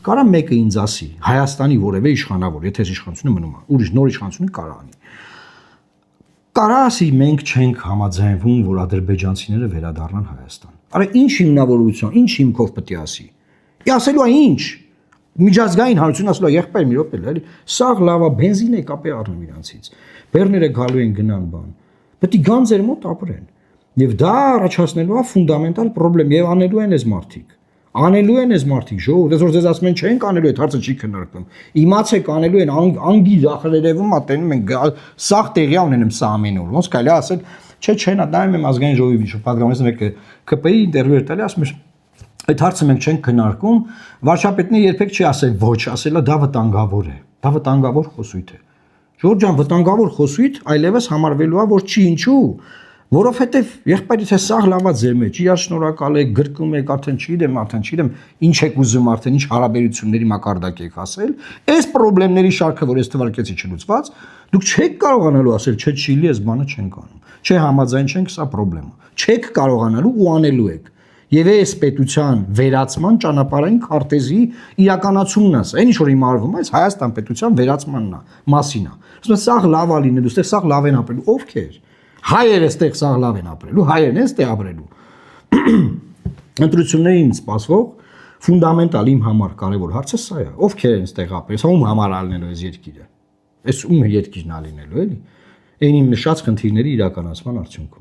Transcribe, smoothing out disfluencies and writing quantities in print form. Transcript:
Կարա մեկը ինձ ասի Հայաստանի որևէ իշխանավոր, եթե իշխանությունը մնում է, ուրիշ նոր իշխանությունը կարա անի։ Կարա ասի մենք չենք համաձայնվում, որ ադրբեջանցիները վերադառնան Հայաստան։ Արա ինչ հիմնավորություն, ինչ հիմքով պետք է ասի։ Ի ասելու է ինչ։ Միջազգային հանրություն ասելու է եղբայր մի րոպե, էլի, սաղ լավ է, բենզին է կապի առնում իրանցից։ Բեռները գալու են գնան բան։ Պետք է գան ձեր մոտ ապրեն։ Եվ դա առաջացնելու է ֆունդամենտալ խնդրեմ եւ անելու են այս մարդիկ։ Անելու են այս մարդիկ, ժողովուրդ, այսօր ձեզ ասում են չենք անելու այդ հարցը չի քննարկվում։ Իմացեք անելու են անգի ախրերևում ատենում են սաղ տեղյա ունենեմ սա ամեն օր։ Ոնց կարելի ասել, չէ, չեն, նայում եմ ազգային ժողովի միջով պատգամից մեկը ԿՊ-ի ինտերվյու էր տալի, ասում է այդ հարցը մենք չենք քննարկում, վարչապետն երբեք չի ասել ոչ, ասելա դա վտանգավոր է, դա վտանգավոր խոսույթ է։ Ժողովուրդ ջան, վտանգավոր խոսույթ այլևս համարվելու է, որ չի ինչու, որովհետև եղբայրից է սաղ լավա ձեր մեջ, իրար շնորհակալ եք, գրկում եք, արդեն չգիտեմ, ինչ եք ուզում արդեն, ինչ հարաբերությունների մակարդակ եք ասել, այս խնդիրների շարքը, որ ես թվարկեցի չլուծված, դուք չեք կարողանալու ասել, չէ, չիլի, այս բանը չենք անում, չէ, համաձայն չենք, սա խնդրեմ է, չեք կարողանալու ու անելու եք։ Եվ այս պետության վերացման ճանապարհային քարտեզի իրականացումն է, այն ինչ որ հիմարվում է, Հայաստան պետության վերացմանն է, մասին է։ Ասում են սաղ լավ է լինելու, այստեղ սաղ լավ են ապրելու, ովքեր։ Հայերը այստեղ սաղ լավ են ապրելու, հայերն են այստեղ ապրելու։ Ընտրություններին սպասվող ֆունդամենտալ իմ համար կարևոր հարցը սա է, ովքեր են այստեղ ապրել, ում համար ալնելու այս երկիրը։ Այս ում երկիրն ալինելու էլի։ Այն իմ նշած խնդիրների իրականացման արդյունքում։